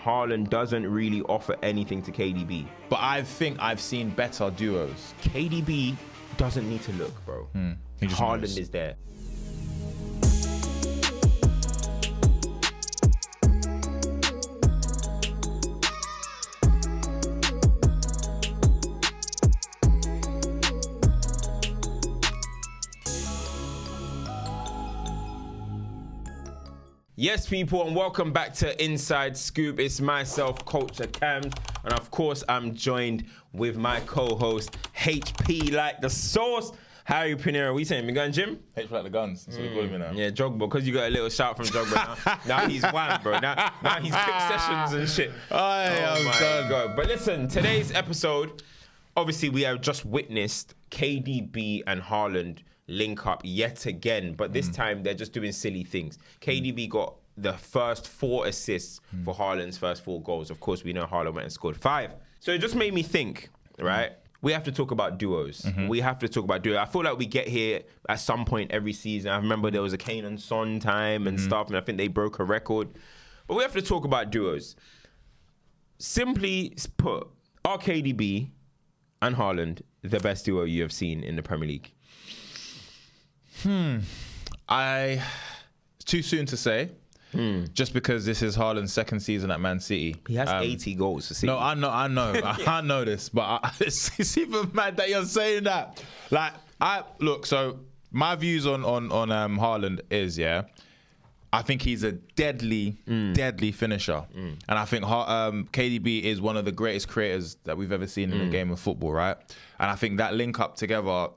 Haaland doesn't really offer anything to KDB. But I think I've seen better duos. KDB doesn't need to look, bro. Haaland is there. Yes, people, and welcome back to Inside Scoop. It's myself, Culture Cam, and of course, I'm joined with my co-host, HP like the sauce, Harry Pinero. What you saying? Me going gym? HP like the guns. That's what they call me now. Yeah, Jogba, because you got a little shout from Jogba now. Now he's wham, bro. Now he's quick sessions and shit. Oh my God. But listen, today's episode, obviously, we have just witnessed KDB and Haaland link up yet again, but this time they're just doing silly things. KDB got the first 4 assists for Haaland's first 4 goals. Of course, we know Haaland went and scored 5. So it just made me think, right? We have to talk about duos. We have to talk about duos. I feel like we get here at some point every season. I remember there was a Kane and Son time and stuff, and I think they broke a record. But we have to talk about duos. Simply put, are KDB and Haaland the best duo you have seen in the Premier League? It's too soon to say. Just because this is Haaland's second season at Man City. He has 80 goals for City. No, I know. I know this, but it's even mad that you're saying that. Like, so my views on Haaland is, I think he's a deadly finisher. And I think KDB is one of the greatest creators that we've ever seen in the game of football, right? And I think that link up together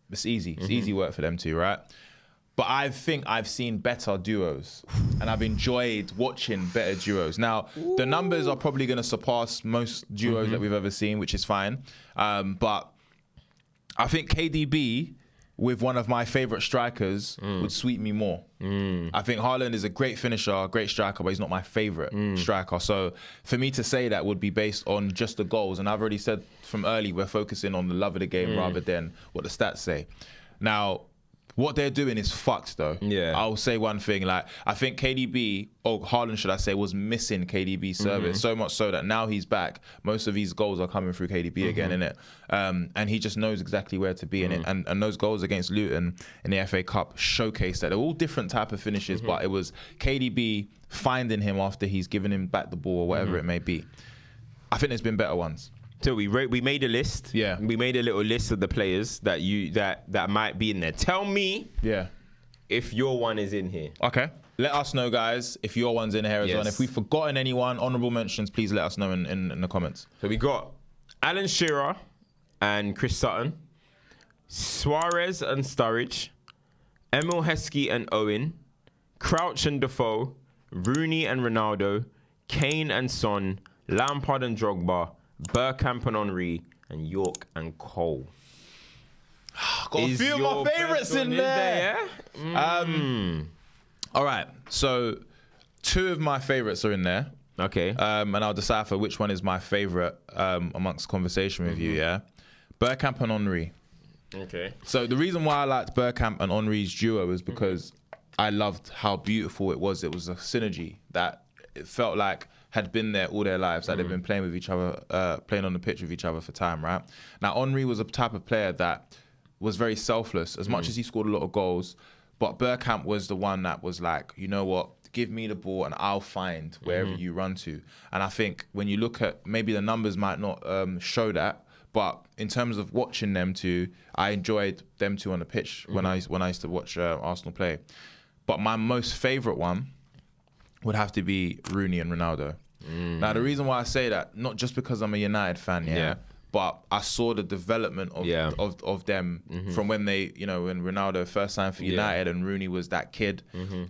it's easy. It's easy work for them two, right? But I think I've seen better duos, and I've enjoyed watching better duos. Now, the numbers are probably going to surpass most duos that we've ever seen, which is fine. But I think KDB with one of my favourite strikers would sweep me more. I think Haaland is a great finisher, a great striker, but he's not my favourite striker. So for me to say that would be based on just the goals. And I've already said from early, we're focusing on the love of the game rather than what the stats say. Now, what they're doing is fucked, though. Yeah. I'll say one thing. Like, I think Haaland, should I say, was missing KDB's service. So much so that now he's back. Most of his goals are coming through KDB again, innit? And he just knows exactly where to be in it. And those goals against Luton in the FA Cup showcased that. They're all different type of finishes, but it was KDB finding him after he's given him back the ball or whatever it may be. I think there's been better ones. So we made a list. Yeah. We made a little list of the players that might be in there. Tell me if your one is in here. Okay. Let us know, guys, if your one's in here as well. And if we've forgotten anyone, honourable mentions, please let us know in the comments. So we got Alan Shearer and Chris Sutton, Suarez and Sturridge, Emil Heskey and Owen, Crouch and Defoe, Rooney and Ronaldo, Kane and Son, Lampard and Drogba, Bergkamp and Henry, and York and Cole. Got a few of my favourites in there. All right, so 2 of my favourites are in there. Okay. And I'll decipher which one is my favourite amongst conversation with you, yeah? Bergkamp and Henry. Okay. So the reason why I liked Bergkamp and Henry's duo is because I loved how beautiful it was. It was a synergy that it felt like had been there all their lives, that they've been playing with each other, playing on the pitch with each other for time, right? Now, Henry was a type of player that was very selfless, as much as he scored a lot of goals, but Bergkamp was the one that was like, you know what, give me the ball and I'll find wherever you run to. And I think when you look at, maybe the numbers might not show that, but in terms of watching them two, I enjoyed them two on the pitch when I used to watch Arsenal play. But my most favourite one would have to be Rooney and Ronaldo. Now, the reason why I say that, not just because I'm a United fan, but I saw the development of them from when they, when Ronaldo first signed for United and Rooney was that kid,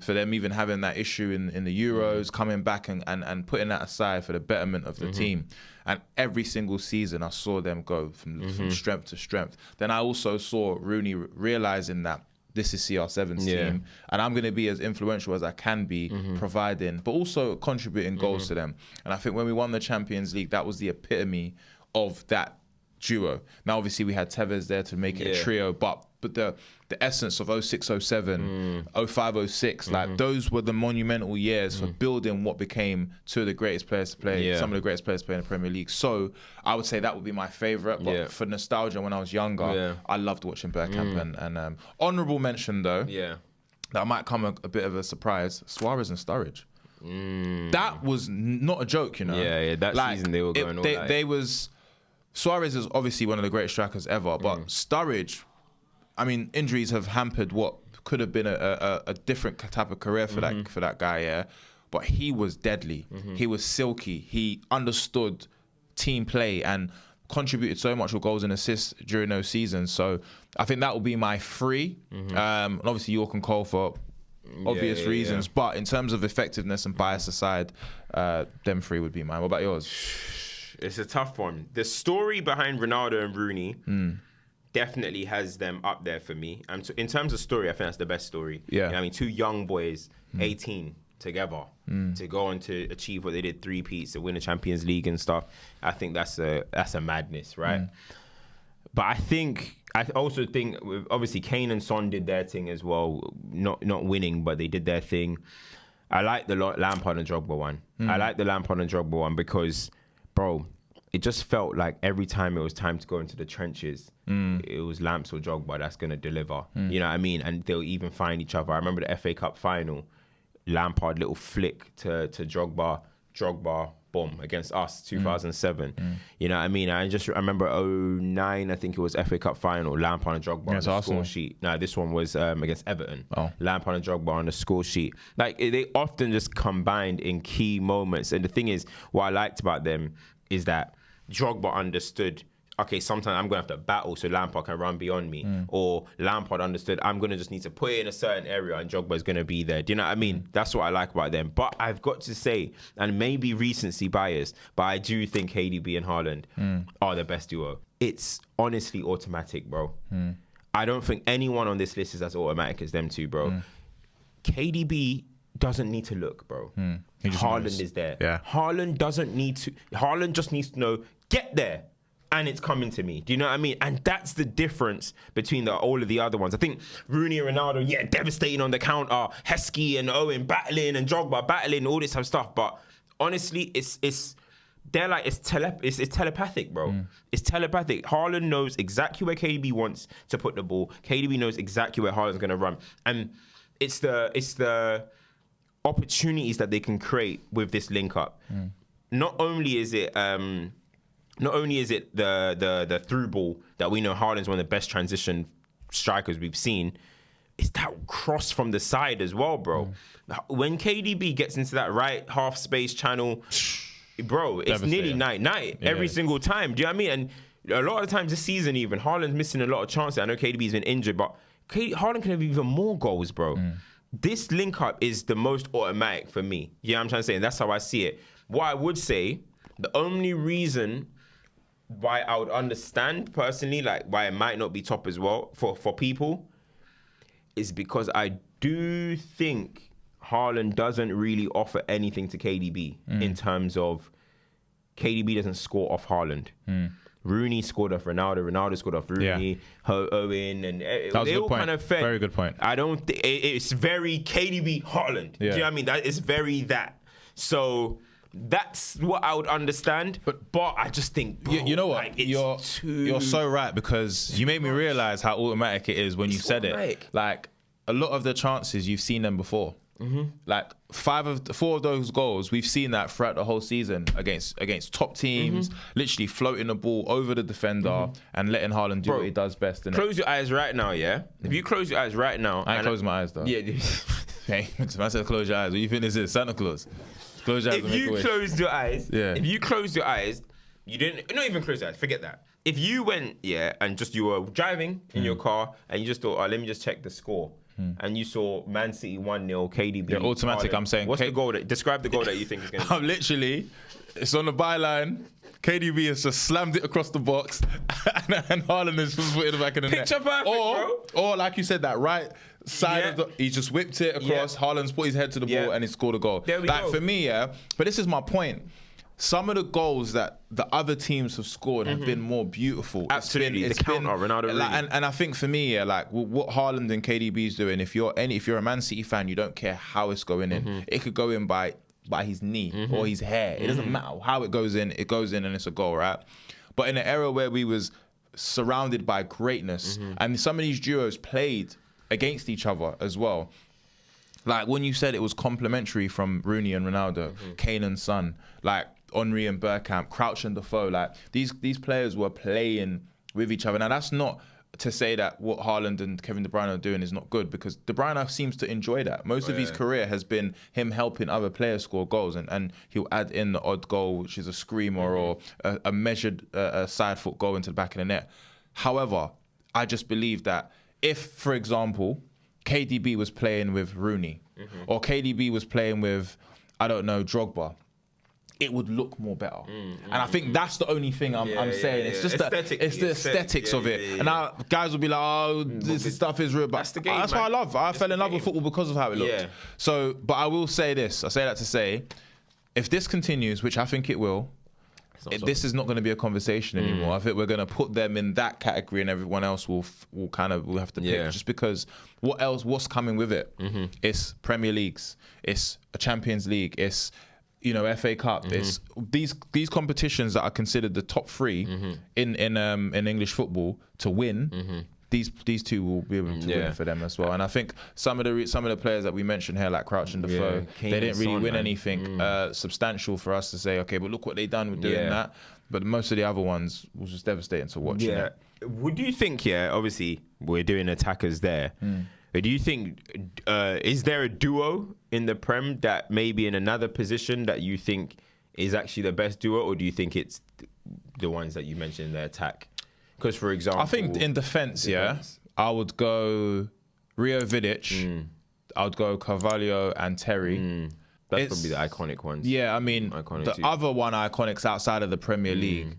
for them even having that issue in the Euros, coming back and putting that aside for the betterment of the team. And every single season, I saw them go from strength to strength. Then I also saw Rooney realising that this is CR7's team, and I'm going to be as influential as I can be, providing, but also contributing goals to them. And I think when we won the Champions League, that was the epitome of that duo. Now, obviously, we had Tevez there to make it a trio, but but the essence of 06, 07, 05, 06, like those were the monumental years for building what became two of the greatest players to play, some of the greatest players to play in the Premier League. So I would say that would be my favourite. But for nostalgia, when I was younger, I loved watching Bergkamp. And honourable mention though, that might come a bit of a surprise, Suarez and Sturridge. That was not a joke, you know. Yeah, that season they were going all out. They was... Suarez is obviously one of the greatest strikers ever, but Sturridge, I mean, injuries have hampered what could have been a different type of career for that guy, yeah. But he was deadly. He was silky. He understood team play and contributed so much with goals and assists during those seasons. So I think that will be my three. And obviously, York and Cole for obvious reasons. But in terms of effectiveness and bias aside, them three would be mine. What about yours? It's a tough one. The story behind Ronaldo and Rooney definitely has them up there for me. And in terms of story, I think that's the best story. Yeah. You know, I mean, two young boys, 18 together, to go on to achieve what they did, 3-peats, to win the Champions League and stuff. I think that's a madness, right? But I also think, obviously, Kane and Son did their thing as well. Not winning, but they did their thing. I like the Lampard and Drogba one. I like the Lampard and Drogba one because, bro, it just felt like every time it was time to go into the trenches, it was Lamps or Drogba that's going to deliver. You know what I mean? And they'll even find each other. I remember the FA Cup final, Lampard little flick to Drogba, boom, against us, 2007. You know what I mean? I remember 09, I think it was FA Cup final, Lampard and Drogba on the score sheet. No, this one was against Everton. Lampard and Drogba on the score sheet. Like, they often just combined in key moments. And the thing is, what I liked about them is that Drogba understood, okay, sometimes I'm going to have to battle so Lampard can run beyond me. Or Lampard understood, I'm going to just need to put it in a certain area and Drogba's going to be there. Do you know what I mean? That's what I like about them. But I've got to say, and maybe recency bias, but I do think KDB and Haaland are the best duo. It's honestly automatic, bro. I don't think anyone on this list is as automatic as them two, bro. KDB doesn't need to look, bro. Haaland is there. Yeah. Haaland doesn't need to. Haaland just needs to know, get there. And it's coming to me. Do you know what I mean? And that's the difference between all of the other ones. I think Rooney and Ronaldo, devastating on the counter. Heskey and Owen battling and Drogba battling, all this type of stuff. But honestly, it's telepathic, bro. It's telepathic. Haaland knows exactly where KDB wants to put the ball. KDB knows exactly where Haaland's going to run. And it's the opportunities that they can create with this link up. Not only is it the through ball that we know Haaland's one of the best transition strikers we've seen, it's that cross from the side as well, bro. When KDB gets into that right half space channel, bro, it's nearly night every single time. Do you know what I mean? And a lot of times this season even, Haaland's missing a lot of chances. I know KDB's been injured, but Haaland can have even more goals, bro. This link up is the most automatic for me. You know what I'm trying to say? And that's how I see it. What I would say, the only reason why I would understand personally, like why it might not be top as well for people, is because I do think Haaland doesn't really offer anything to KDB in terms of KDB doesn't score off Haaland. Rooney scored off Ronaldo. Ronaldo scored off Rooney, Owen, and they all kind of fed. Very good point. I don't think it's very KDB Haaland. Do you know what I mean? It's very that. So that's what I would understand. But I just think, bro, you know what? Like, you're so right, because you made me realize how automatic it is when you said it. Like, a lot of the chances, you've seen them before. Like 4 of those goals, we've seen that throughout the whole season against top teams, literally floating the ball over the defender and letting Haaland do what he does best. Close your eyes right now, yeah? If you close your eyes right now... I ain't closing my eyes, though. Yeah. Hey, I said close your eyes. What do you think this is? Santa Claus? Close your eyes. If you closed your eyes, you didn't... Not even close your eyes, forget that. If you went, and just you were driving in your car and you just thought, let me just check the score. And you saw Man City 1-0, KDB. Yeah, automatic, Haaland. I'm saying. What's the goal? Describe the goal that you think is going to be. I'm literally, it's on the byline. KDB has just slammed it across the box, and Haaland has just put it back in the net. Picture perfect, bro. Or like you said, that right side of the, he just whipped it across. Haaland's put his head to the ball and he scored a goal. There we go. For me, but this is my point. some of the goals that the other teams have scored have been more beautiful. Absolutely, the counter, Ronaldo. Rooney. And I think for me, like what Haaland and KDB is doing, if you're a Man City fan, you don't care how it's going in. It could go in by his knee or his hair. It doesn't matter how it goes in and it's a goal, right? But in an era where we was surrounded by greatness, and some of these duos played against each other as well. Like when you said it was complementary from Rooney and Ronaldo, Kane and Son, like Henry and Bergkamp, Crouch and Defoe, like these players were playing with each other. Now that's not to say that what Haaland and Kevin De Bruyne are doing is not good, because De Bruyne seems to enjoy that. Most of his career has been him helping other players score goals, and he'll add in the odd goal, which is a screamer or a measured side foot goal into the back of the net. However, I just believe that if, for example, KDB was playing with Rooney or KDB was playing with, I don't know, Drogba, it would look more better. And I think that's the only thing I'm saying. It's just it's the aesthetics of it. And now guys will be like, oh, this stuff is real. But that's the game, that's what I love. I fell in love with football because of how it looked. So, but I will say this. I say that to say, if this continues, which I think it will, this is not going to be a conversation anymore. I think we're going to put them in that category, and everyone else will have to pick, just because what's coming with it? It's Premier Leagues, it's a Champions League, it's FA Cup. It's these competitions that are considered the top three in English football to win. These two will be able to win for them as well. And I think some of the players that we mentioned here, like Crouch and Defoe, they didn't really win anything substantial for us to say, okay, but look what they done with doing that. But most of the other ones was just devastating to watch. Would you think, obviously we're doing attackers there, but do you think, is there a duo in the Prem that maybe in another position that you think is actually the best duo, or do you think it's the ones that you mentioned in the attack? Because, for example, I think in defence, I would go Rio Vidic, I would go Carvalho and Terry. That's probably the iconic ones. Yeah, I mean, the other one iconics outside of the Premier League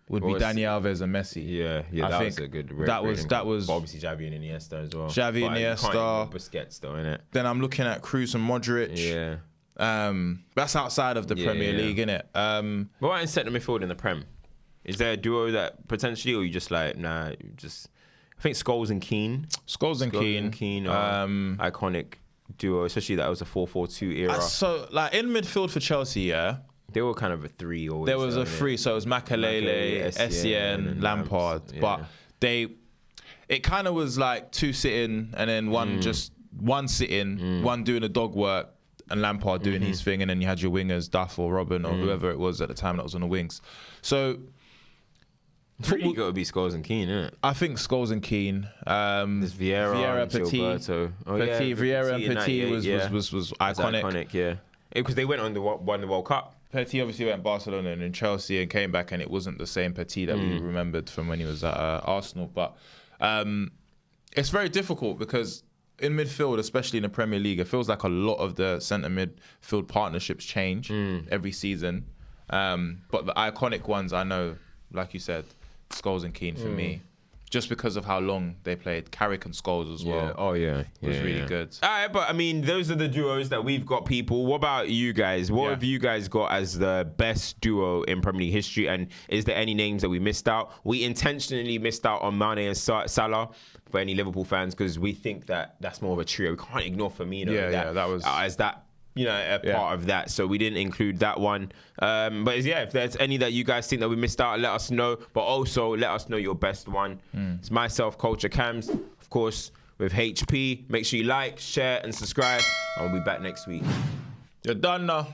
would be Dani Alves and Messi. Yeah, that was a good. That was obviously Xavi and Iniesta as well. Xavi, Iniesta, Busquets, though, innit? Then I'm looking at Kroos and Modric. That's outside of the Premier League, innit? What about in centre midfield in the Prem? Is there a duo that potentially, or you just like, nah, just... I think Scholes and Keane. Scholes and Keane iconic duo, especially that was a 4-4-2 era. So, like, in midfield for Chelsea, they were kind of a three always. There was a three, so it was Makelele, Essien, Lampard. But it kind of was like two sitting and then one sitting, one doing the dog work, and Lampard doing his thing, and then you had your wingers, Duff or Robin or whoever it was at the time that was on the wings. So... It's really got to be Scholes and Keane, isn't it? I think Scholes and Keane. There's Vieira, Petit. Vieira and Petit was iconic. Iconic, because they won the World Cup. Petit obviously went Barcelona and then Chelsea and came back, and it wasn't the same Petit that we remembered from when he was at Arsenal. But it's very difficult because in midfield, especially in the Premier League, it feels like a lot of the centre midfield partnerships change every season. But the iconic ones, I know, like you said, Scholes and Keane for me, just because of how long they played. Carrick and Scholes as well. It was really good. All right, but I mean, those are the duos that we've got, people. What about you guys? What have you guys got as the best duo in Premier League history? And is there any names that we missed out? We intentionally missed out on Mane and Salah for any Liverpool fans, because we think that that's more of a trio. We can't ignore Firmino. That was as that. A part of that, so we didn't include that one. But if there's any that you guys think that we missed out, let us know. But also let us know your best one. It's myself, Culture Cams, of course, with HP. Make sure you like, share, and subscribe. And we'll be back next week. You're done now.